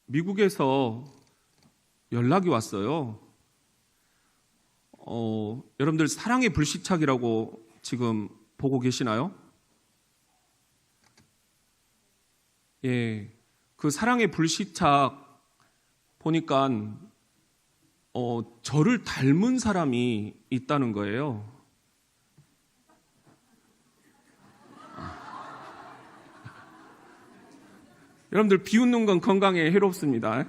미국에서 연락이 왔어요. 여러분들 사랑의 불시착이라고 지금 보고 계시나요? 예, 그 사랑의 불시착 보니까 저를 닮은 사람이 있다는 거예요. 여러분들 비웃는 건 건강에 해롭습니다.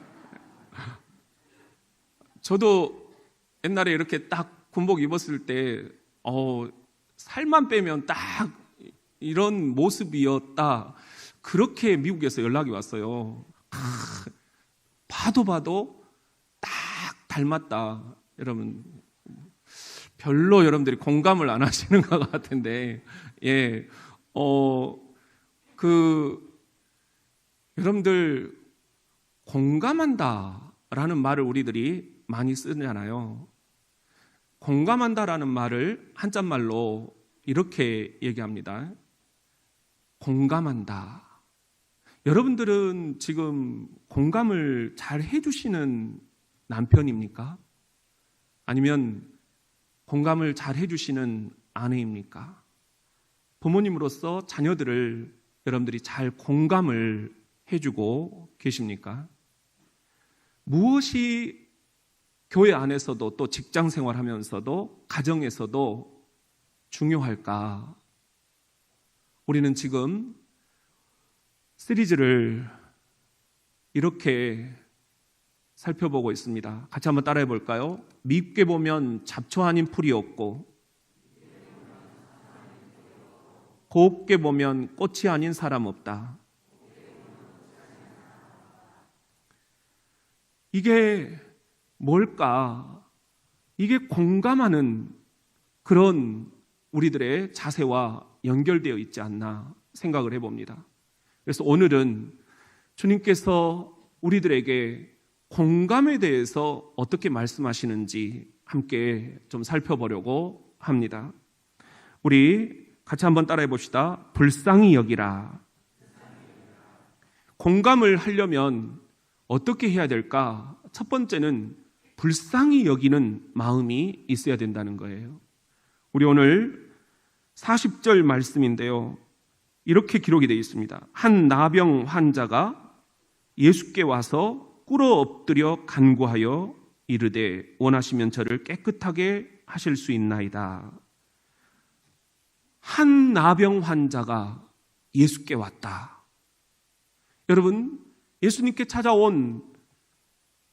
저도 옛날에 이렇게 딱 군복 입었을 때 살만 빼면 딱 이런 모습이었다. 그렇게 미국에서 연락이 왔어요. 봐도 딱 닮았다. 여러분 별로 여러분들이 공감을 안 하시는 것 같은데, 예, 여러분들 공감한다라는 말을 우리들이 많이 쓰잖아요. 공감한다라는 말을 한자말로 이렇게 얘기합니다. 공감한다. 여러분들은 지금 공감을 잘 해주시는 남편입니까? 아니면 공감을 잘 해주시는 아내입니까? 부모님으로서 자녀들을 여러분들이 잘 공감을 해주고 계십니까? 무엇이 교회 안에서도 또 직장 생활하면서도 가정에서도 중요할까? 우리는 지금 시리즈를 이렇게 살펴보고 있습니다. 같이 한번 따라해 볼까요? 밉게 보면 잡초 아닌 풀이 없고, 곱게 보면 꽃이 아닌 사람 없다. 이게 뭘까? 이게 공감하는 그런 우리들의 자세와 연결되어 있지 않나 생각을 해봅니다. 그래서 오늘은 주님께서 우리들에게 공감에 대해서 어떻게 말씀하시는지 함께 좀 살펴보려고 합니다. 우리 같이 한번 따라해 봅시다. 불쌍히 여기라. 공감을 하려면 어떻게 해야 될까? 첫 번째는 불쌍히 여기는 마음이 있어야 된다는 거예요. 우리 오늘 40절 말씀인데요. 이렇게 기록이 되어 있습니다. 한 나병 환자가 예수께 와서 꿇어 엎드려 간구하여 이르되 원하시면 저를 깨끗하게 하실 수 있나이다. 한 나병 환자가 예수께 왔다. 여러분, 예수님께 찾아온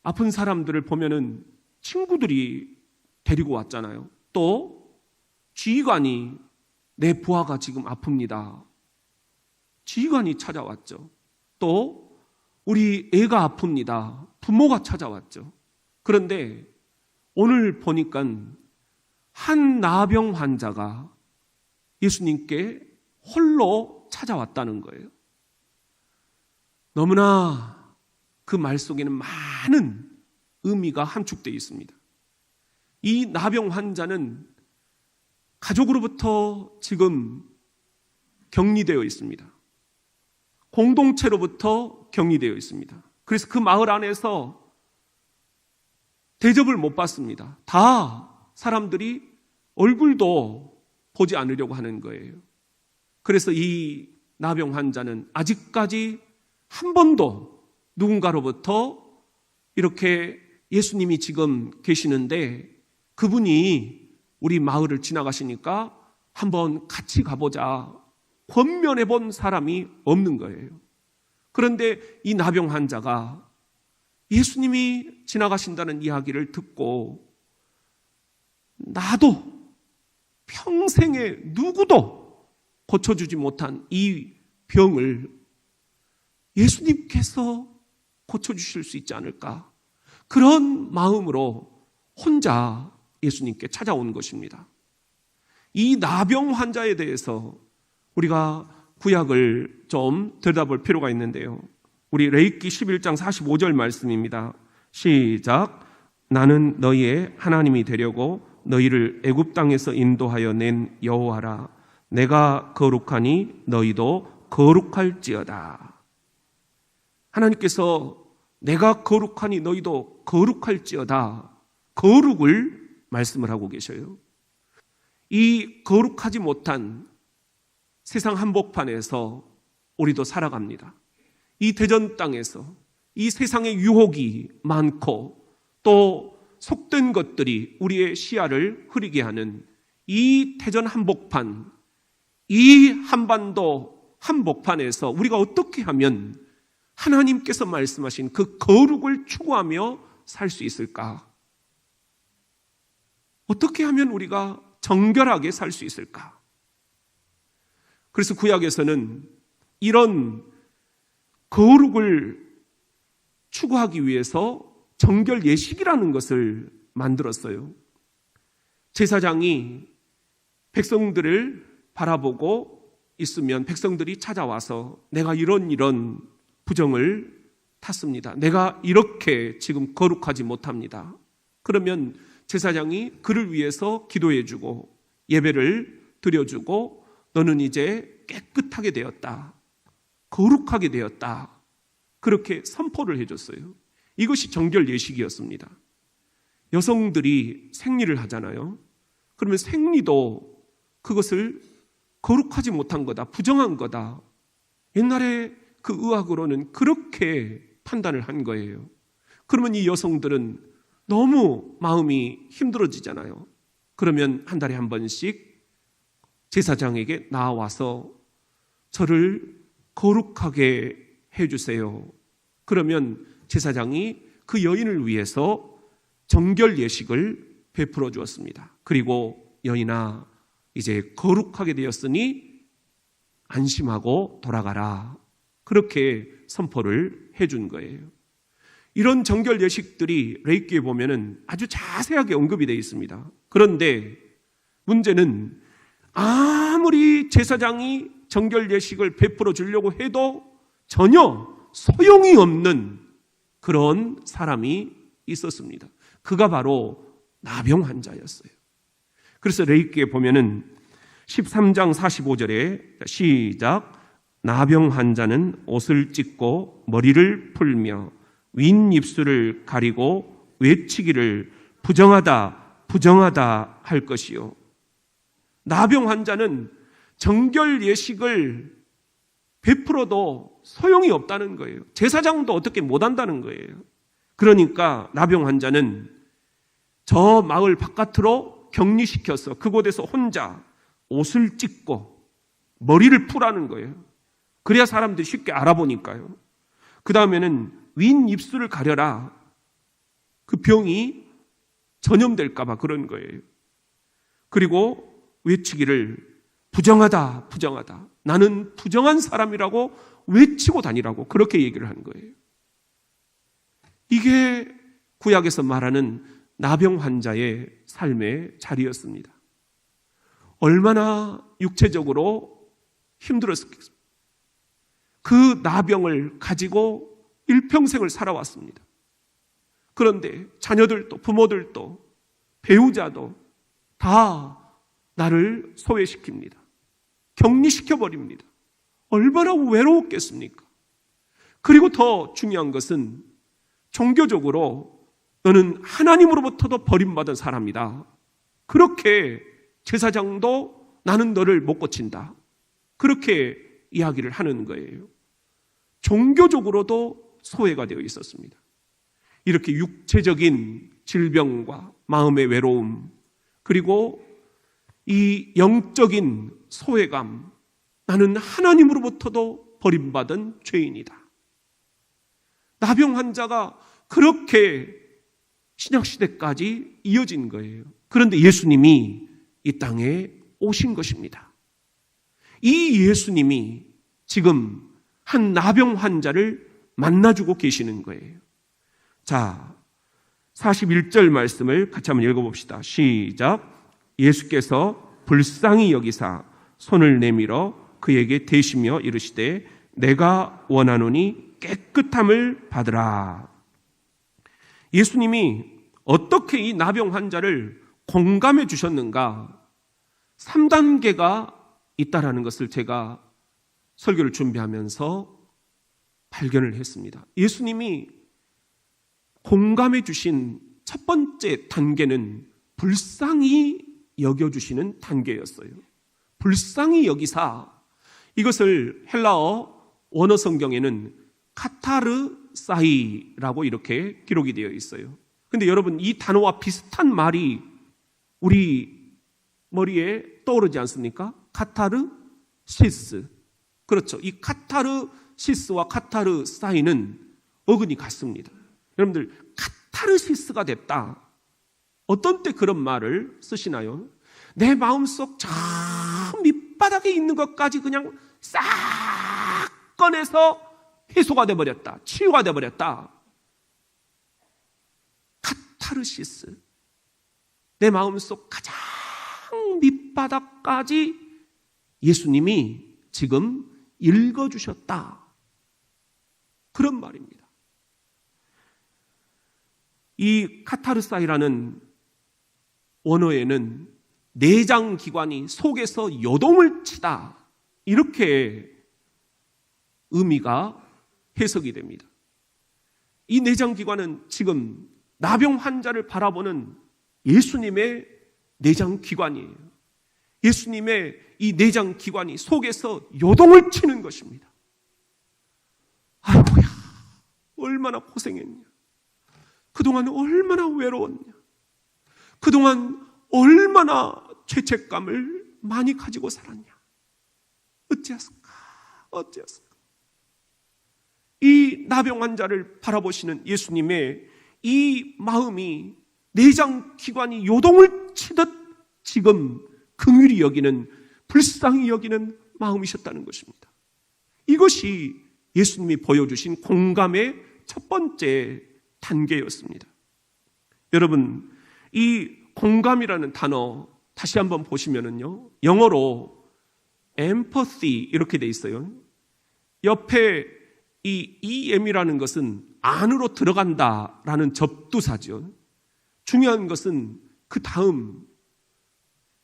아픈 사람들을 보면은 친구들이 데리고 왔잖아요. 또 지휘관이 내 부하가 지금 아픕니다. 지휘관이 찾아왔죠. 또 우리 애가 아픕니다. 부모가 찾아왔죠. 그런데 오늘 보니까 한 나병 환자가 예수님께 홀로 찾아왔다는 거예요. 너무나 그 말 속에는 많은 의미가 함축되어 있습니다. 이 나병 환자는 가족으로부터 지금 격리되어 있습니다. 공동체로부터 격리되어 있습니다. 그래서 그 마을 안에서 대접을 못 받습니다. 다 사람들이 얼굴도 보지 않으려고 하는 거예요. 그래서 이 나병 환자는 아직까지 한 번도 누군가로부터 이렇게 예수님이 지금 계시는데 그분이 우리 마을을 지나가시니까 한번 같이 가보자 권면해 본 사람이 없는 거예요. 그런데 이 나병 환자가 예수님이 지나가신다는 이야기를 듣고 나도 평생에 누구도 고쳐주지 못한 이 병을 예수님께서 고쳐주실 수 있지 않을까? 그런 마음으로 혼자 예수님께 찾아온 것입니다. 이 나병 환자에 대해서 우리가 구약을 좀 들여다볼 필요가 있는데요. 우리 레위기 11장 45절 말씀입니다. 시작. 나는 너희의 하나님이 되려고 너희를 애굽 땅에서 인도하여 낸 여호와라. 내가 거룩하니 너희도 거룩할지어다. 하나님께서 내가 거룩하니 너희도 거룩할지어다. 거룩을 말씀을 하고 계셔요. 이 거룩하지 못한 세상 한복판에서 우리도 살아갑니다. 이 대전 땅에서 이 세상의 유혹이 많고 또 속된 것들이 우리의 시야를 흐리게 하는 이 대전 한복판, 이 한반도 한복판에서 우리가 어떻게 하면 하나님께서 말씀하신 그 거룩을 추구하며 살 수 있을까? 어떻게 하면 우리가 정결하게 살 수 있을까? 그래서 구약에서는 이런 거룩을 추구하기 위해서 정결 예식이라는 것을 만들었어요. 제사장이 백성들을 바라보고 있으면 백성들이 찾아와서 내가 이런 부정을 탔습니다. 내가 이렇게 지금 거룩하지 못합니다. 그러면 제사장이 그를 위해서 기도해주고 예배를 드려주고 너는 이제 깨끗하게 되었다. 거룩하게 되었다. 그렇게 선포를 해줬어요. 이것이 정결 예식이었습니다. 여성들이 생리를 하잖아요. 그러면 생리도 그것을 거룩하지 못한 거다, 부정한 거다. 옛날에 그 의학으로는 그렇게 판단을 한 거예요. 그러면 이 여성들은 너무 마음이 힘들어지잖아요. 그러면 한 달에 한 번씩 제사장에게 나와서 저를 거룩하게 해주세요. 그러면 제사장이 그 여인을 위해서 정결 예식을 베풀어 주었습니다. 그리고 여인아, 이제 거룩하게 되었으니 안심하고 돌아가라. 그렇게 선포를 해준 거예요. 이런 정결 예식들이 레위기에 보면은 아주 자세하게 언급이 되어 있습니다. 그런데 문제는 아무리 제사장이 정결 예식을 베풀어 주려고 해도 전혀 소용이 없는 그런 사람이 있었습니다. 그가 바로 나병 환자였어요. 그래서 레위기에 보면은 13장 45절에 시작. 나병 환자는 옷을 찢고 머리를 풀며 윗입술을 가리고 외치기를 부정하다 부정하다 할 것이요. 나병 환자는 정결 예식을 베풀어도 소용이 없다는 거예요. 제사장도 어떻게 못한다는 거예요. 그러니까 나병 환자는 저 마을 바깥으로 격리시켜서 그곳에서 혼자 옷을 찢고 머리를 풀라는 거예요. 그래야 사람들이 쉽게 알아보니까요. 그 다음에는 윗입술을 가려라. 그 병이 전염될까 봐 그런 거예요. 그리고 외치기를 부정하다 부정하다. 나는 부정한 사람이라고 외치고 다니라고 그렇게 얘기를 한 거예요. 이게 구약에서 말하는 나병 환자의 삶의 자리였습니다. 얼마나 육체적으로 힘들었겠습니까? 그 나병을 가지고 일평생을 살아왔습니다. 그런데 자녀들도 부모들도 배우자도 다 나를 소외시킵니다. 격리시켜버립니다. 얼마나 외로웠겠습니까? 그리고 더 중요한 것은 종교적으로 너는 하나님으로부터도 버림받은 사람이다. 그렇게 제사장도 나는 너를 못 고친다. 그렇게 이야기를 하는 거예요. 종교적으로도 소외가 되어 있었습니다. 이렇게 육체적인 질병과 마음의 외로움, 그리고 이 영적인 소외감, 나는 하나님으로부터도 버림받은 죄인이다. 나병 환자가 그렇게 신약시대까지 이어진 거예요. 그런데 예수님이 이 땅에 오신 것입니다. 이 예수님이 지금 한 나병 환자를 만나주고 계시는 거예요. 자, 41절 말씀을 같이 한번 읽어봅시다. 시작. 예수께서 불쌍히 여기사 손을 내밀어 그에게 대시며 이르시되 내가 원하노니 깨끗함을 받으라. 예수님이 어떻게 이 나병 환자를 공감해 주셨는가? 3단계가 있다라는 것을 제가 설교를 준비하면서 발견을 했습니다. 예수님이 공감해 주신 첫 번째 단계는 불쌍히 여겨주시는 단계였어요. 불쌍히 여기사, 이것을 헬라어 원어 성경에는 카타르사이라고 이렇게 기록이 되어 있어요. 근데 여러분, 이 단어와 비슷한 말이 우리 머리에 떠오르지 않습니까? 카타르시스. 그렇죠. 이 카타르시스와 카타르사이는 어근이 같습니다. 여러분들, 카타르시스가 됐다. 어떤 때 그런 말을 쓰시나요? 내 마음속 저 밑바닥에 있는 것까지 그냥 싹 꺼내서 해소가 돼버렸다. 치유가 돼버렸다. 카타르시스. 내 마음속 가장 밑바닥까지 예수님이 지금 읽어주셨다. 그런 말입니다. 이 카타르사이라는 원어에는 내장기관이 속에서 요동을 치다, 이렇게 의미가 해석이 됩니다. 이 내장기관은 지금 나병 환자를 바라보는 예수님의 내장기관이에요. 예수님의 이 내장기관이 속에서 요동을 치는 것입니다. 아이고야, 얼마나 고생했냐. 그동안 얼마나 외로웠냐. 그동안 얼마나 죄책감을 많이 가지고 살았냐. 어찌했을까? 이 나병 환자를 바라보시는 예수님의 이 마음이 내장기관이 요동을 치듯 지금 긍휼히 여기는, 불쌍히 여기는 마음이셨다는 것입니다. 이것이 예수님이 보여주신 공감의 첫 번째 단계였습니다. 여러분, 이 공감이라는 단어 다시 한번 보시면은요, 영어로 empathy 이렇게 돼 있어요. 옆에 이 em이라는 것은 안으로 들어간다라는 접두사죠. 중요한 것은 그 다음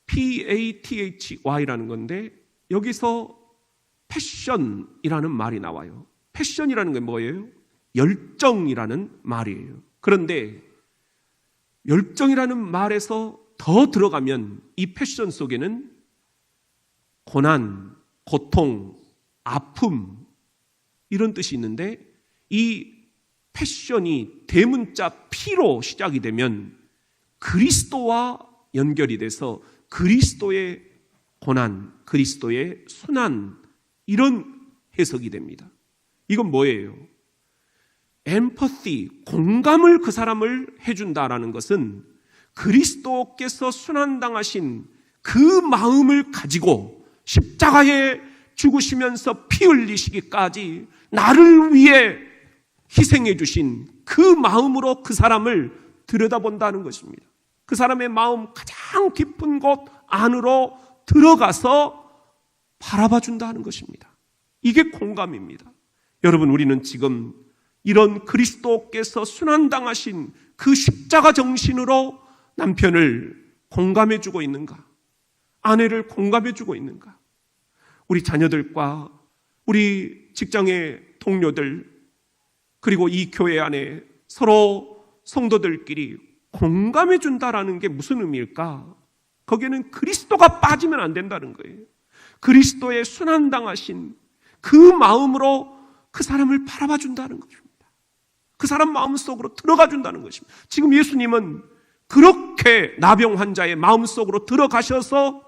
pathy라는 건데, 여기서 패션이라는 말이 나와요. 패션이라는 게 뭐예요? 열정이라는 말이에요. 그런데 열정이라는 말에서 더 들어가면 이 패션 속에는 고난, 고통, 아픔, 이런 뜻이 있는데, 이 패션이 대문자 P로 시작이 되면 그리스도와 연결이 돼서 그리스도의 고난, 그리스도의 순환, 이런 해석이 됩니다. 이건 뭐예요? 엠퍼시, 공감을 그 사람을 해준다라는 것은 그리스도께서 순환당하신 그 마음을 가지고 십자가에 죽으시면서 피 흘리시기까지 나를 위해 희생해 주신 그 마음으로 그 사람을 들여다본다는 것입니다. 그 사람의 마음 가장 깊은 곳 안으로 들어가서 바라봐 준다는 것입니다. 이게 공감입니다. 여러분, 우리는 지금 이런 그리스도께서 순환당하신 그 십자가 정신으로 남편을 공감해 주고 있는가? 아내를 공감해 주고 있는가? 우리 자녀들과 우리 직장의 동료들, 그리고 이 교회 안에 서로 성도들끼리 공감해 준다라는 게 무슨 의미일까? 거기에는 그리스도가 빠지면 안 된다는 거예요. 그리스도의 순환당하신 그 마음으로 그 사람을 바라봐 준다는 것입니다. 그 사람 마음속으로 들어가 준다는 것입니다. 지금 예수님은 그렇게 나병 환자의 마음속으로 들어가셔서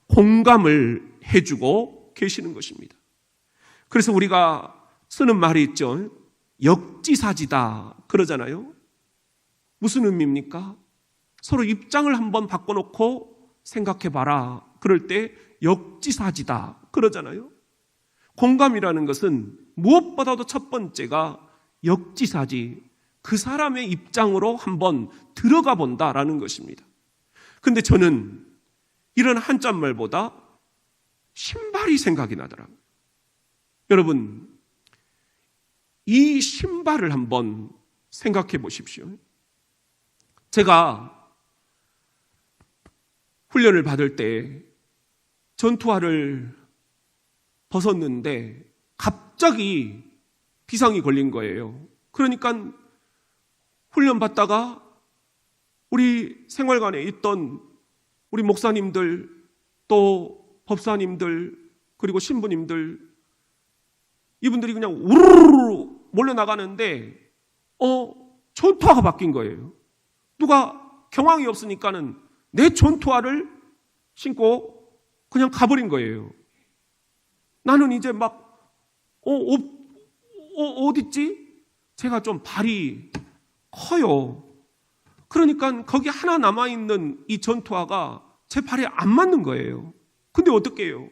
공감을 해주고 계시는 것입니다. 그래서 우리가 쓰는 말이 있죠. 역지사지다 그러잖아요. 무슨 의미입니까? 서로 입장을 한번 바꿔놓고 생각해봐라. 그럴 때 역지사지다 그러잖아요. 공감이라는 것은 무엇보다도 첫 번째가 역지사지, 그 사람의 입장으로 한번 들어가 본다라는 것입니다. 근데 저는 이런 한자말보다 신발이 생각이 나더라고요. 여러분, 이 신발을 한번 생각해 보십시오. 제가 훈련을 받을 때 전투화를 벗었는데 갑자기 비상이 걸린 거예요. 그러니까 훈련받다가 우리 생활관에 있던 우리 목사님들, 또 법사님들, 그리고 신부님들, 이분들이 그냥 우르르 몰려나가는데 전투화가 바뀐 거예요. 누가 경황이 없으니까는 내 전투화를 신고 그냥 가버린 거예요. 나는 이제 막 어딨지? 제가 좀 발이 커요. 그러니까 거기 하나 남아있는 이 전투화가 제 발에 안 맞는 거예요. 근데 어떻게 해요?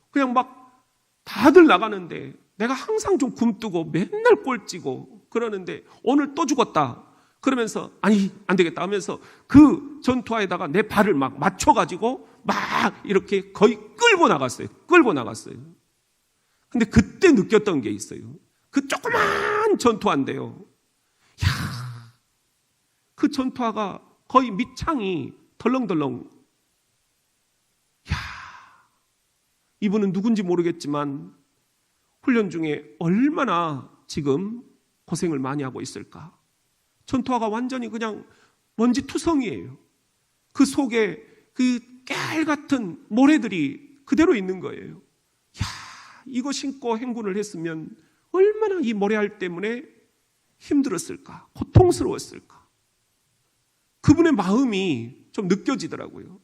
그냥 막 다들 나가는데 내가 항상 좀 굼뜨고 맨날 꼴찌고 그러는데 오늘 또 죽었다 그러면서 아니 안 되겠다 하면서 그 전투화에다가 내 발을 막 맞춰가지고 막 이렇게 거의 끌고 나갔어요. 근데 그때 느꼈던 게 있어요. 그 조그만 전투화인데요. 그 전투화가 거의 밑창이 덜렁덜렁. 이분은 누군지 모르겠지만 훈련 중에 얼마나 지금 고생을 많이 하고 있을까. 전투화가 완전히 그냥 먼지 투성이에요. 그 속에 그 깨알같은 모래들이 그대로 있는 거예요. 이거 신고 행군을 했으면 얼마나 이 모래알 때문에 힘들었을까, 고통스러웠을까. 그분의 마음이 좀 느껴지더라고요.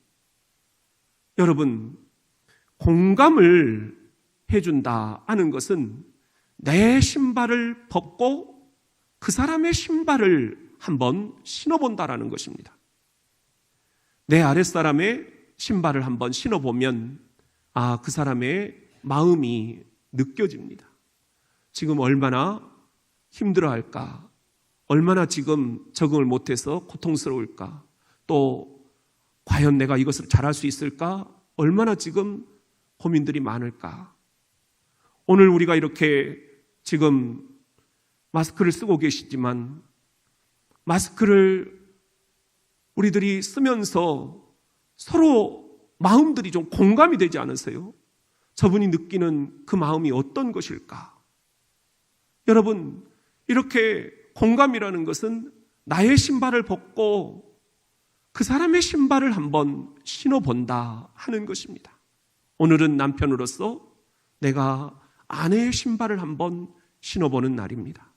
여러분, 공감을 해준다 하는 것은 내 신발을 벗고 그 사람의 신발을 한번 신어본다라는 것입니다. 내 아랫사람의 신발을 한번 신어보면 그 사람의 마음이 느껴집니다. 지금 얼마나 힘들어할까, 얼마나 지금 적응을 못해서 고통스러울까, 또 과연 내가 이것을 잘할 수 있을까, 얼마나 지금 고민들이 많을까. 오늘 우리가 이렇게 지금 마스크를 쓰고 계시지만 마스크를 우리들이 쓰면서 서로 마음들이 좀 공감이 되지 않으세요? 저분이 느끼는 그 마음이 어떤 것일까? 여러분, 이렇게 공감이라는 것은 나의 신발을 벗고 그 사람의 신발을 한번 신어본다 하는 것입니다. 오늘은 남편으로서 내가 아내의 신발을 한번 신어보는 날입니다.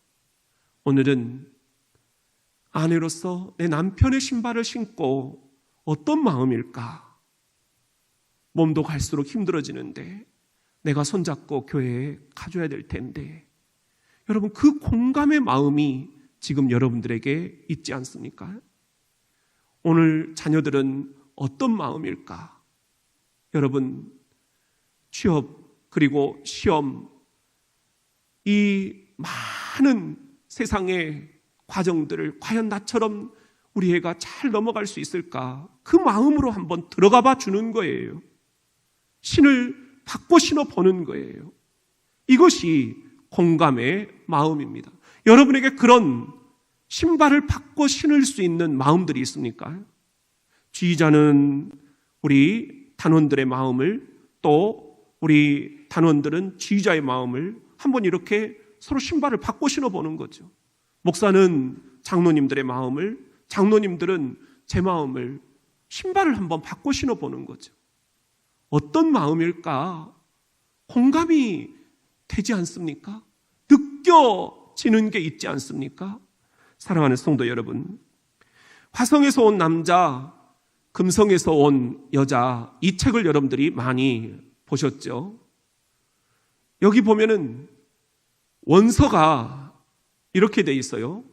오늘은 아내로서 내 남편의 신발을 신고 어떤 마음일까? 몸도 갈수록 힘들어지는데 내가 손잡고 교회에 가줘야 될 텐데, 여러분, 그 공감의 마음이 지금 여러분들에게 있지 않습니까? 오늘 자녀들은 어떤 마음일까? 여러분, 취업 그리고 시험, 이 많은 세상의 과정들을 과연 나처럼 우리 애가 잘 넘어갈 수 있을까? 그 마음으로 한번 들어가 봐 주는 거예요. 신을 바꿔 신어 보는 거예요. 이것이 공감의 마음입니다. 여러분에게 그런 신발을 바꿔 신을 수 있는 마음들이 있습니까? 지휘자는 우리 단원들의 마음을, 또 우리 단원들은 지휘자의 마음을 한번 이렇게 서로 신발을 바꿔 신어보는 거죠. 목사는 장로님들의 마음을, 장로님들은 제 마음을, 신발을 한번 바꿔 신어보는 거죠. 어떤 마음일까? 공감이 되지 않습니까? 느껴지는 게 있지 않습니까? 사랑하는 성도 여러분, 화성에서 온 남자, 금성에서 온 여자, 이 책을 여러분들이 많이 보셨죠? 여기 보면은 원서가 이렇게 돼 있어요.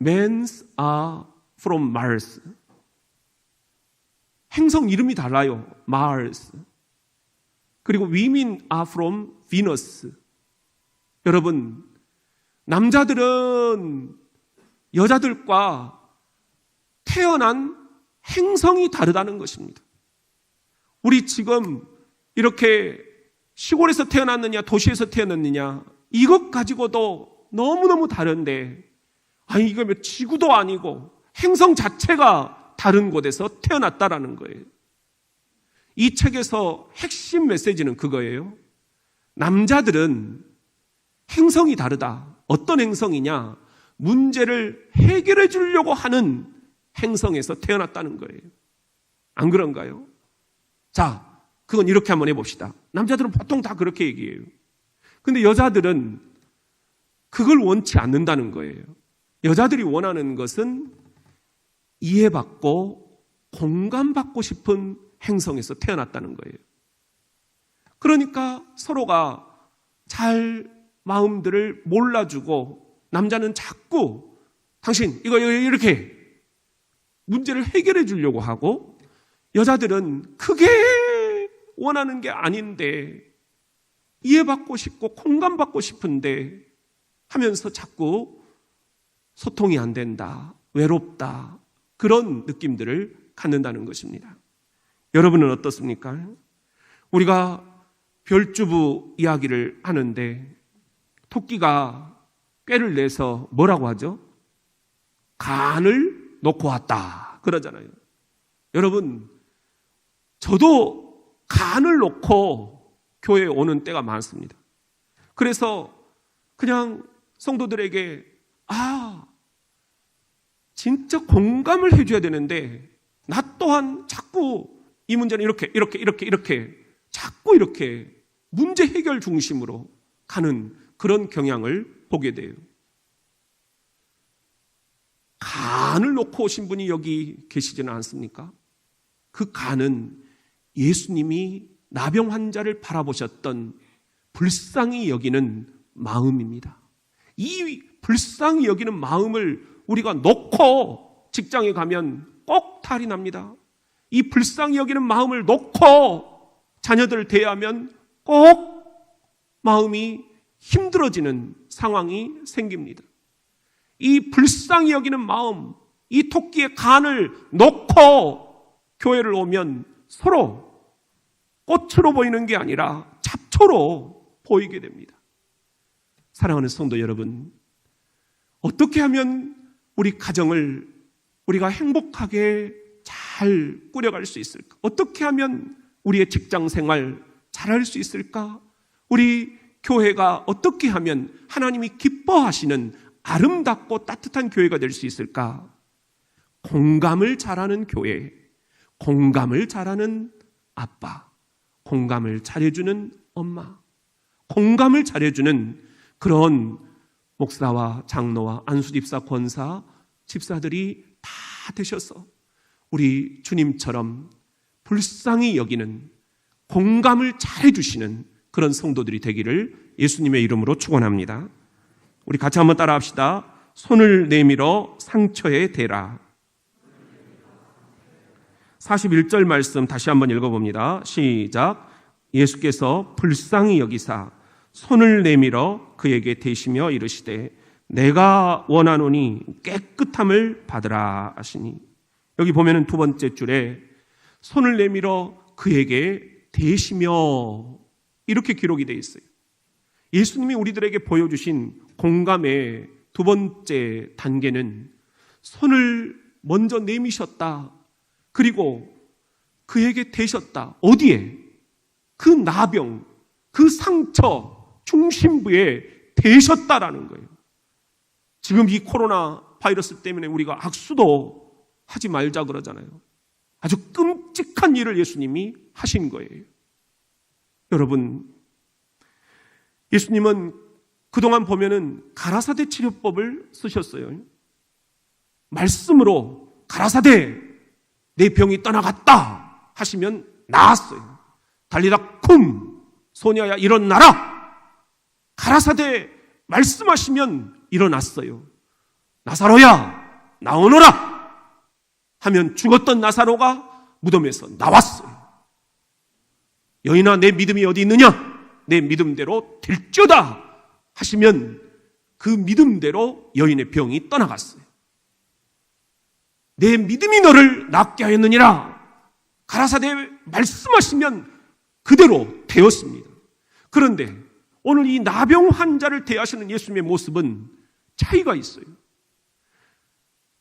Men are from Mars. 행성 이름이 달라요. Mars. 그리고 women are from Venus. 여러분, 남자들은 여자들과 태어난 행성이 다르다는 것입니다. 우리 지금 이렇게 시골에서 태어났느냐 도시에서 태어났느냐 이것 가지고도 너무너무 다른데, 이거 지구도 아니고 행성 자체가 다른 곳에서 태어났다라는 거예요. 이 책에서 핵심 메시지는 그거예요. 남자들은 행성이 다르다. 어떤 행성이냐? 문제를 해결해 주려고 하는 행성에서 태어났다는 거예요. 안 그런가요? 자, 그건 이렇게 한번 해봅시다. 남자들은 보통 다 그렇게 얘기해요. 근데 여자들은 그걸 원치 않는다는 거예요. 여자들이 원하는 것은 이해받고 공감받고 싶은 행성에서 태어났다는 거예요. 그러니까 서로가 잘 마음들을 몰라주고 남자는 자꾸 당신 이거 이렇게 문제를 해결해 주려고 하고 여자들은 크게 원하는 게 아닌데 이해받고 싶고 공감받고 싶은데 하면서 자꾸 소통이 안 된다, 외롭다 그런 느낌들을 갖는다는 것입니다. 여러분은 어떻습니까? 우리가 별주부 이야기를 하는데 토끼가 꾀를 내서 뭐라고 하죠? 간을 놓고 왔다 그러잖아요. 여러분, 저도 간을 놓고 교회에 오는 때가 많습니다. 그래서 그냥 성도들에게 진짜 공감을 해줘야 되는데 나 또한 자꾸 이 문제는 이렇게 자꾸 이렇게 문제 해결 중심으로 가는 그런 경향을 보게 돼요. 간을 놓고 오신 분이 여기 계시지는 않습니까? 그 간은 예수님이 나병 환자를 바라보셨던 불쌍히 여기는 마음입니다. 이 불쌍히 여기는 마음을 우리가 놓고 직장에 가면 꼭 탈이 납니다. 이 불쌍히 여기는 마음을 놓고 자녀들을 대하면 꼭 마음이 힘들어지는 상황이 생깁니다. 이 불쌍히 여기는 마음, 이 토끼의 간을 놓고 교회를 오면 서로 꽃으로 보이는 게 아니라 잡초로 보이게 됩니다. 사랑하는 성도 여러분, 어떻게 하면 우리 가정을 우리가 행복하게 잘 꾸려갈 수 있을까? 어떻게 하면 우리의 직장 생활 잘할 수 있을까? 우리 교회가 어떻게 하면 하나님이 기뻐하시는 아름답고 따뜻한 교회가 될 수 있을까? 공감을 잘하는 교회, 공감을 잘하는 아빠, 공감을 잘해주는 엄마, 공감을 잘해주는 그런 목사와 장로와 안수집사, 권사, 집사들이 다 되셔서 우리 주님처럼 불쌍히 여기는 공감을 잘해주시는 그런 성도들이 되기를 예수님의 이름으로 축원합니다. 우리 같이 한번 따라합시다. 손을 내밀어 상처에 대라. 41절 말씀 다시 한번 읽어봅니다. 시작. 예수께서 불쌍히 여기사 손을 내밀어 그에게 대시며 이르시되 내가 원하노니 깨끗함을 받으라 하시니, 여기 보면은 두 번째 줄에 손을 내밀어 그에게 대시며 이렇게 기록이 되어 있어요. 예수님이 우리들에게 보여주신 공감의 두 번째 단계는 손을 먼저 내미셨다. 그리고 그에게 대셨다. 어디에? 그 나병, 그 상처 중심부에 대셨다라는 거예요. 지금 이 코로나 바이러스 때문에 우리가 악수도 하지 말자 그러잖아요. 아주 끔찍한 일을 예수님이 하신 거예요. 여러분, 예수님은 그동안 보면은 가라사대 치료법을 쓰셨어요. 말씀으로 가라사대 내 병이 떠나갔다 하시면 나았어요. 달리다 쿰 소녀야 일어나라. 가라사대 말씀하시면 일어났어요. 나사로야 나오너라 하면 죽었던 나사로가 무덤에서 나왔어요. 여인아 내 믿음이 어디 있느냐? 내 믿음대로 될지어다 하시면 그 믿음대로 여인의 병이 떠나갔어요. 내 믿음이 너를 낫게 하였느니라. 가라사대 말씀하시면 그대로 되었습니다. 그런데 오늘 이 나병 환자를 대하시는 예수님의 모습은 차이가 있어요.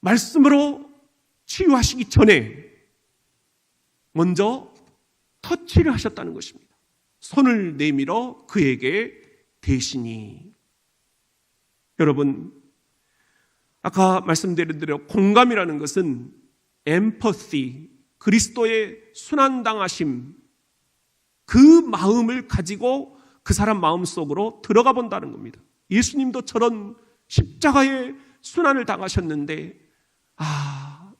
말씀으로 치유하시기 전에 먼저 터치를 하셨다는 것입니다. 손을 내밀어 그에게 대시니. 여러분, 아까 말씀드린 대로 공감이라는 것은 empathy, 그리스도의 순환당하심, 그 마음을 가지고 그 사람 마음속으로 들어가 본다는 겁니다. 예수님도 저런 십자가의 순환을 당하셨는데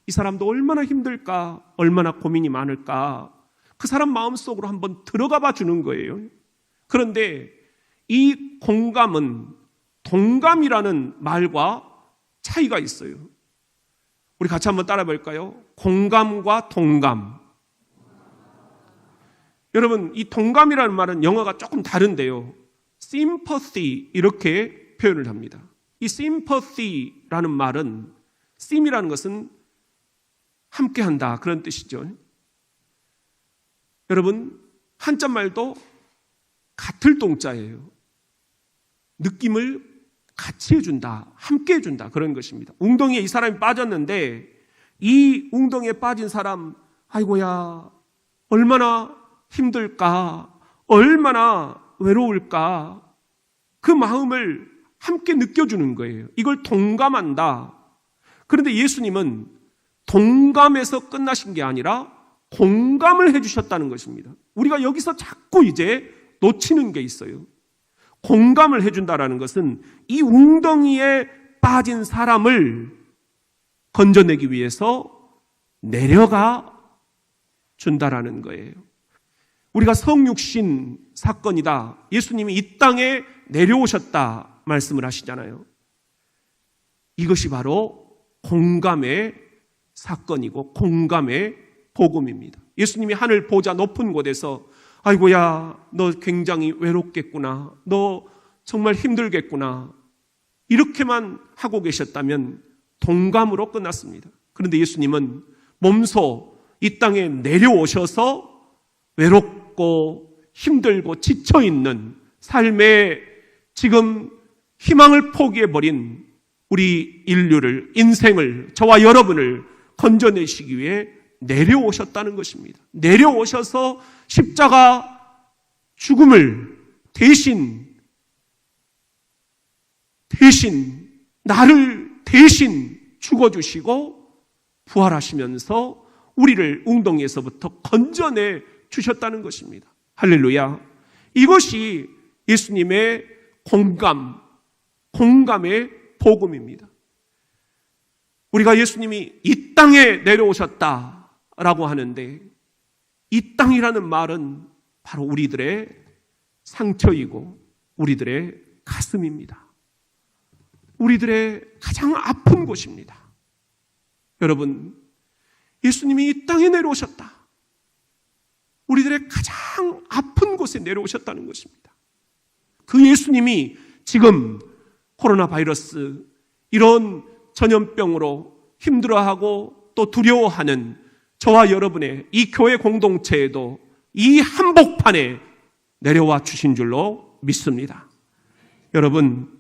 이 사람도 얼마나 힘들까, 얼마나 고민이 많을까, 그 사람 마음속으로 한번 들어가 봐 주는 거예요. 그런데 이 공감은 동감이라는 말과 차이가 있어요. 우리 같이 한번 따라 볼까요? 공감과 동감. 여러분, 이 동감이라는 말은 영어가 조금 다른데요. sympathy 이렇게 표현을 합니다. 이 sympathy라는 말은 sim이라는 것은 함께한다 그런 뜻이죠. 여러분, 한자말도 같을 동자예요. 느낌을 같이 해준다, 함께 해준다 그런 것입니다. 웅덩이에 이 사람이 빠졌는데 이 웅덩이에 빠진 사람 아이고야 얼마나 힘들까, 얼마나 외로울까, 그 마음을 함께 느껴주는 거예요. 이걸 동감한다. 그런데 예수님은 동감에서 끝나신 게 아니라 공감을 해주셨다는 것입니다. 우리가 여기서 자꾸 이제 놓치는 게 있어요. 공감을 해준다라는 것은 이 웅덩이에 빠진 사람을 건져내기 위해서 내려가 준다라는 거예요. 우리가 성육신 사건이다, 예수님이 이 땅에 내려오셨다 말씀을 하시잖아요. 이것이 바로 공감의 사건이고 공감의 복음입니다. 예수님이 하늘 보좌 높은 곳에서 아이고야 너 굉장히 외롭겠구나, 너 정말 힘들겠구나 이렇게만 하고 계셨다면 동감으로 끝났습니다. 그런데 예수님은 몸소 이 땅에 내려오셔서 외롭고 힘들고 지쳐있는 삶에 지금 희망을 포기해버린 우리 인류를, 인생을, 저와 여러분을 건져내시기 위해 내려오셨다는 것입니다. 내려오셔서 십자가 죽음을 나를 대신 죽어주시고 부활하시면서 우리를 웅덩이에서부터 건져내 주셨다는 것입니다. 할렐루야. 이것이 예수님의 공감의 복음입니다. 우리가 예수님이 이 땅에 내려오셨다라고 하는데 이 땅이라는 말은 바로 우리들의 상처이고 우리들의 가슴입니다. 우리들의 가장 아픈 곳입니다. 여러분, 예수님이 이 땅에 내려오셨다. 우리들의 가장 아픈 곳에 내려오셨다는 것입니다. 그 예수님이 지금 코로나 바이러스, 이런 전염병으로 힘들어하고 또 두려워하는 저와 여러분의 이 교회 공동체에도 이 한복판에 내려와 주신 줄로 믿습니다. 여러분,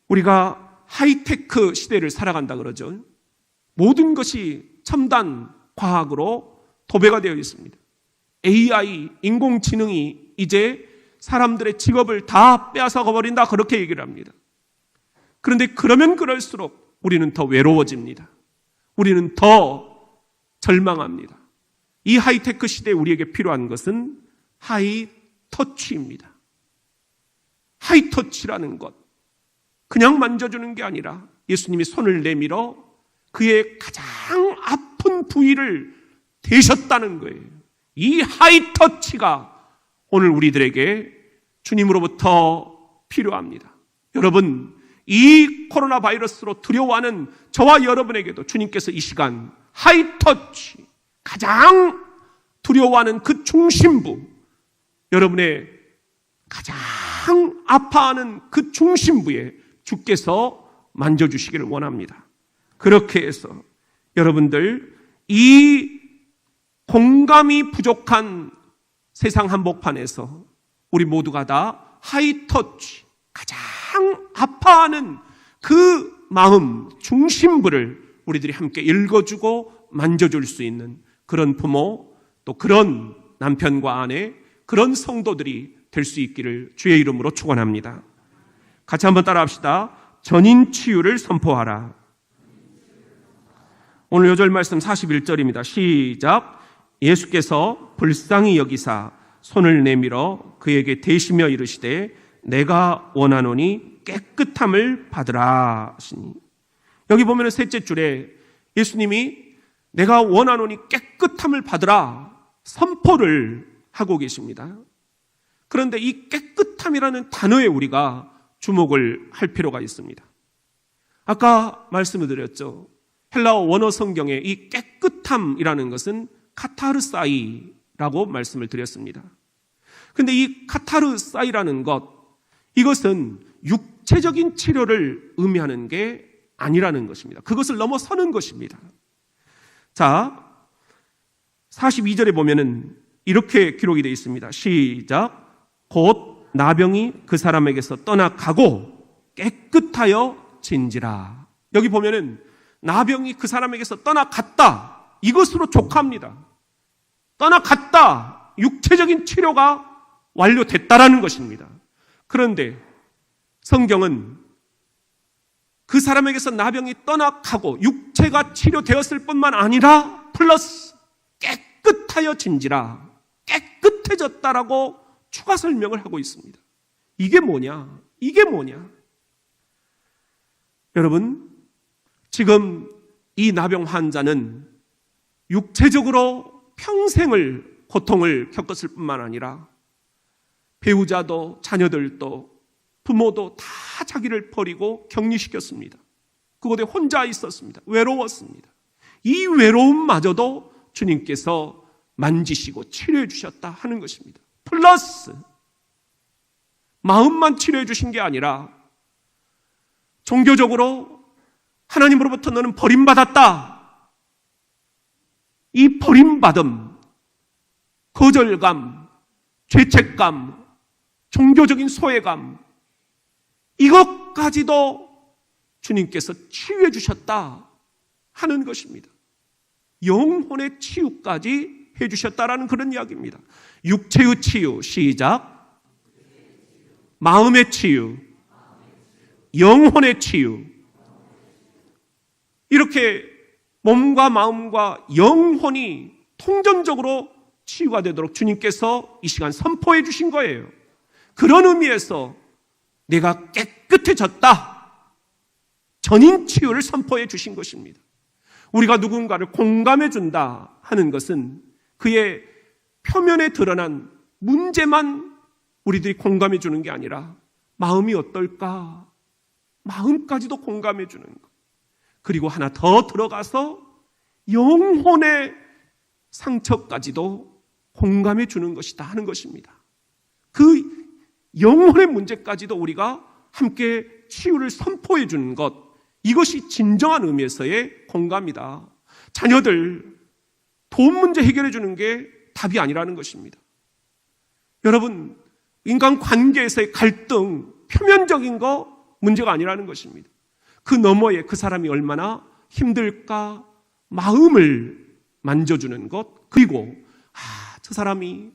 우리가 하이테크 시대를 살아간다 그러죠. 모든 것이 첨단 과학으로 도배가 되어 있습니다. AI, 인공지능이 이제 사람들의 직업을 다 빼앗아가 버린다 그렇게 얘기를 합니다. 그런데 그러면 그럴수록 우리는 더 외로워집니다. 우리는 더 절망합니다. 이 하이테크 시대에 우리에게 필요한 것은 하이터치입니다. 하이터치라는 것, 그냥 만져주는 게 아니라 예수님이 손을 내밀어 그의 가장 아픈 부위를 대셨다는 거예요. 이 하이터치가 오늘 우리들에게 주님으로부터 필요합니다. 여러분, 이 코로나 바이러스로 두려워하는 저와 여러분에게도 주님께서 이 시간 하이터치, 가장 두려워하는 그 중심부, 여러분의 가장 아파하는 그 중심부에 주께서 만져주시기를 원합니다. 그렇게 해서 여러분들, 이 공감이 부족한 세상 한복판에서 우리 모두가 다 하이터치, 가장 아파하는 그 마음 중심부를 우리들이 함께 읽어주고 만져줄 수 있는 그런 부모, 또 그런 남편과 아내, 그런 성도들이 될 수 있기를 주의 이름으로 축원합니다. 같이 한번 따라합시다. 전인 치유를 선포하라. 오늘 요절 말씀 41절입니다. 시작. 예수께서 불쌍히 여기사 손을 내밀어 그에게 대시며 이르시되 내가 원하노니 깨끗함을 받으라 하시니. 여기 보면 셋째 줄에 예수님이 내가 원하노니 깨끗함을 받으라 선포를 하고 계십니다. 그런데 이 깨끗함이라는 단어에 우리가 주목을 할 필요가 있습니다. 아까 말씀을 드렸죠. 헬라어 원어 성경에 이 깨끗함이라는 것은 카타르사이라고 말씀을 드렸습니다. 그런데 이 카타르사이라는 것, 이것은 육체적인 치료를 의미하는 게 아니라는 것입니다. 그것을 넘어서는 것입니다. 자, 42절에 보면은 이렇게 기록이 되어 있습니다. 시작. 곧 나병이 그 사람에게서 떠나가고 깨끗하여 진지라. 여기 보면은 나병이 그 사람에게서 떠나갔다. 이것으로 족합니다. 떠나갔다. 육체적인 치료가 완료됐다라는 것입니다. 그런데 성경은 그 사람에게서 나병이 떠나가고 육체가 치료되었을 뿐만 아니라 플러스 깨끗하여 진지라. 깨끗해졌다라고 추가 설명을 하고 있습니다. 이게 뭐냐? 이게 뭐냐? 여러분, 지금 이 나병 환자는 육체적으로 평생을 고통을 겪었을 뿐만 아니라 배우자도 자녀들도 부모도 다 자기를 버리고 격리시켰습니다. 그곳에 혼자 있었습니다. 외로웠습니다. 이 외로움마저도 주님께서 만지시고 치료해 주셨다 하는 것입니다. 플러스 마음만 치료해 주신 게 아니라 종교적으로 하나님으로부터 너는 버림받았다. 이 버림받음, 거절감, 죄책감, 종교적인 소외감, 이것까지도 주님께서 치유해 주셨다 하는 것입니다. 영혼의 치유까지 해 주셨다라는 그런 이야기입니다. 육체의 치유, 시작. 마음의 치유, 영혼의 치유. 이렇게 몸과 마음과 영혼이 통전적으로 치유가 되도록 주님께서 이 시간 선포해 주신 거예요. 그런 의미에서 내가 깨끗해졌다. 전인 치유를 선포해 주신 것입니다. 우리가 누군가를 공감해 준다 하는 것은 그의 표면에 드러난 문제만 우리들이 공감해 주는 게 아니라 마음이 어떨까? 마음까지도 공감해 주는 것. 그리고 하나 더 들어가서 영혼의 상처까지도 공감해 주는 것이다 하는 것입니다. 그 영혼의 문제까지도 우리가 함께 치유를 선포해 주는 것, 이것이 진정한 의미에서의 공감이다. 자녀들 돈 문제 해결해 주는 게 답이 아니라는 것입니다. 여러분, 인간 관계에서의 갈등, 표면적인 거 문제가 아니라는 것입니다. 그 너머에 그 사람이 얼마나 힘들까 마음을 만져주는 것, 그리고 저 사람이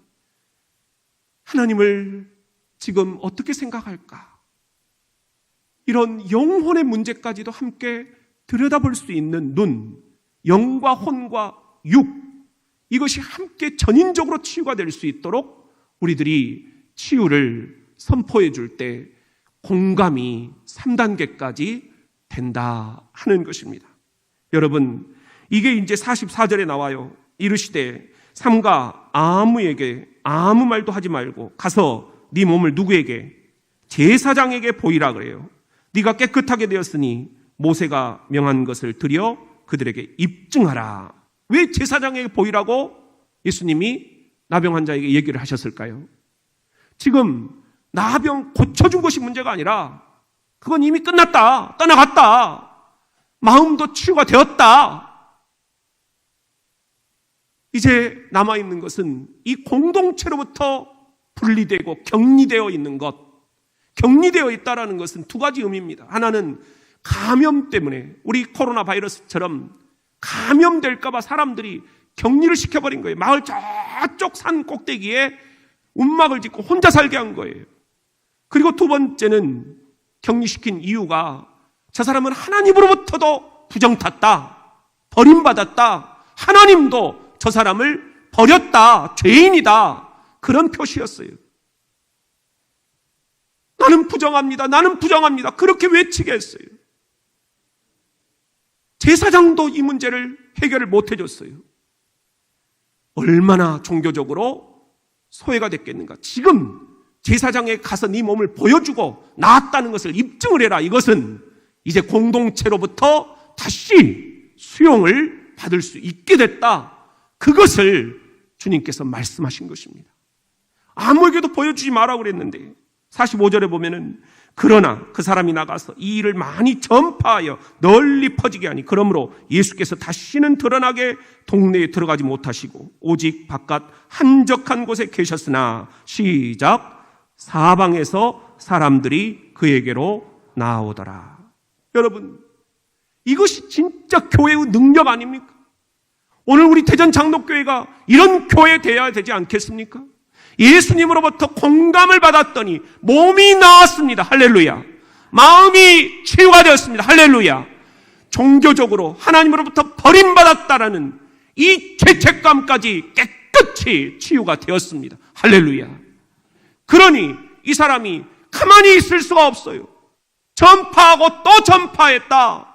하나님을 지금 어떻게 생각할까? 이런 영혼의 문제까지도 함께 들여다볼 수 있는 눈, 영과 혼과 육, 이것이 함께 전인적으로 치유가 될 수 있도록 우리들이 치유를 선포해 줄 때 공감이 3단계까지 된다 하는 것입니다. 여러분, 이게 이제 44절에 나와요. 이르시되 삼가 아무에게 아무 말도 하지 말고 가서 네 몸을 누구에게? 제사장에게 보이라 그래요. 네가 깨끗하게 되었으니 모세가 명한 것을 드려 그들에게 입증하라. 왜 제사장에게 보이라고 예수님이 나병 환자에게 얘기를 하셨을까요? 지금 나병 고쳐준 것이 문제가 아니라 그건 이미 끝났다. 떠나갔다. 마음도 치유가 되었다. 이제 남아있는 것은 이 공동체로부터 분리되고 격리되어 있는 것. 격리되어 있다는 것은 두 가지 의미입니다. 하나는 감염 때문에 우리 코로나 바이러스처럼 감염될까 봐 사람들이 격리를 시켜버린 거예요. 마을 저쪽 산 꼭대기에 움막을 짓고 혼자 살게 한 거예요. 그리고 두 번째는 격리시킨 이유가 저 사람은 하나님으로부터도 부정탔다. 버림받았다. 하나님도 저 사람을 버렸다. 죄인이다. 그런 표시였어요. 나는 부정합니다. 나는 부정합니다. 그렇게 외치게 했어요. 제사장도 이 문제를 해결을 못 해줬어요. 얼마나 종교적으로 소외가 됐겠는가. 지금 제사장에 가서 네 몸을 보여주고 나았다는 것을 입증을 해라. 이것은 이제 공동체로부터 다시 수용을 받을 수 있게 됐다. 그것을 주님께서 말씀하신 것입니다. 아무에게도 보여주지 마라 그랬는데 45절에 보면은 그러나 그 사람이 나가서 이 일을 많이 전파하여 널리 퍼지게 하니 그러므로 예수께서 다시는 드러나게 동네에 들어가지 못하시고 오직 바깥 한적한 곳에 계셨으나 시작 사방에서 사람들이 그에게로 나오더라. 여러분, 이것이 진짜 교회의 능력 아닙니까? 오늘 우리 대전 장로교회가 이런 교회 되어야 되지 않겠습니까? 예수님으로부터 공감을 받았더니 몸이 나았습니다. 할렐루야. 마음이 치유가 되었습니다. 할렐루야. 종교적으로 하나님으로부터 버림받았다라는 이 죄책감까지 깨끗이 치유가 되었습니다. 할렐루야. 그러니 이 사람이 가만히 있을 수가 없어요. 전파하고 또 전파했다.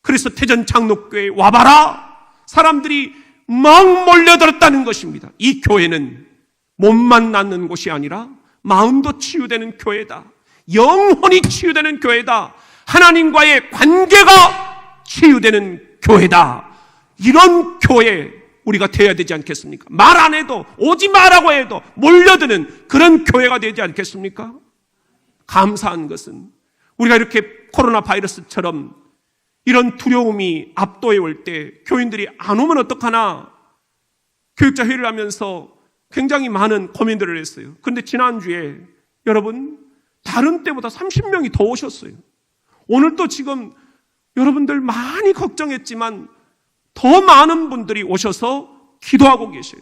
그래서 대전 장로교회에 와봐라. 사람들이 막 몰려들었다는 것입니다. 이 교회는 몸만 낫는 곳이 아니라 마음도 치유되는 교회다. 영혼이 치유되는 교회다. 하나님과의 관계가 치유되는 교회다. 이런 교회 우리가 되어야 되지 않겠습니까? 말 안 해도 오지 마라고 해도 몰려드는 그런 교회가 되지 않겠습니까? 감사한 것은 우리가 이렇게 코로나 바이러스처럼 이런 두려움이 압도해 올 때 교인들이 안 오면 어떡하나 교육자 회의를 하면서 굉장히 많은 고민들을 했어요. 그런데 지난주에 여러분 다른 때보다 30명이 더 오셨어요. 오늘도 지금 여러분들 많이 걱정했지만 더 많은 분들이 오셔서 기도하고 계셔요.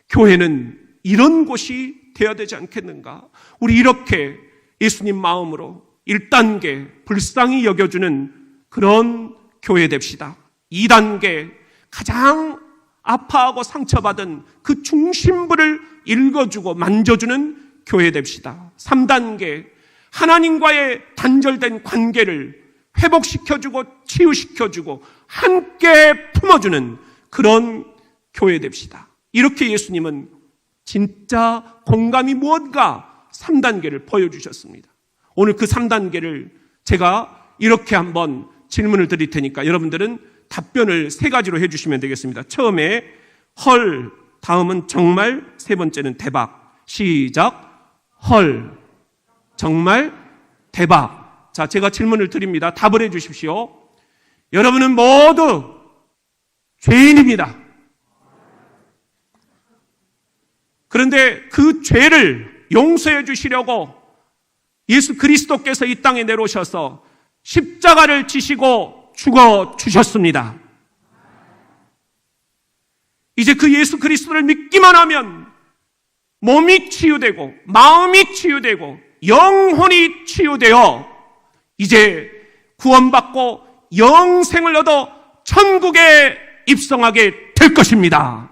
교회는 이런 곳이 되어야 되지 않겠는가? 우리 이렇게 예수님 마음으로 1단계 불쌍히 여겨주는 그런 교회 됩시다. 2단계 가장 아파하고 상처받은 그 중심부를 읽어주고 만져주는 교회 됩시다. 3단계 하나님과의 단절된 관계를 회복시켜주고 치유시켜주고 함께 품어주는 그런 교회 됩시다. 이렇게 예수님은 진짜 공감이 무엇인가 3단계를 보여주셨습니다. 오늘 그 3단계를 제가 이렇게 한번 질문을 드릴 테니까 여러분들은 답변을 3가지로 해주시면 되겠습니다. 처음에 헐, 다음은 정말, 세 번째는 대박. 시작. 헐, 정말, 대박. 자, 제가 질문을 드립니다. 답을 해 주십시오. 여러분은 모두 죄인입니다. 그런데 그 죄를 용서해 주시려고 예수 그리스도께서 이 땅에 내려오셔서 십자가를 지시고 죽어 주셨습니다. 이제 그 예수 그리스도를 믿기만 하면 몸이 치유되고 마음이 치유되고 영혼이 치유되어 이제 구원받고 영생을 얻어 천국에 입성하게 될 것입니다.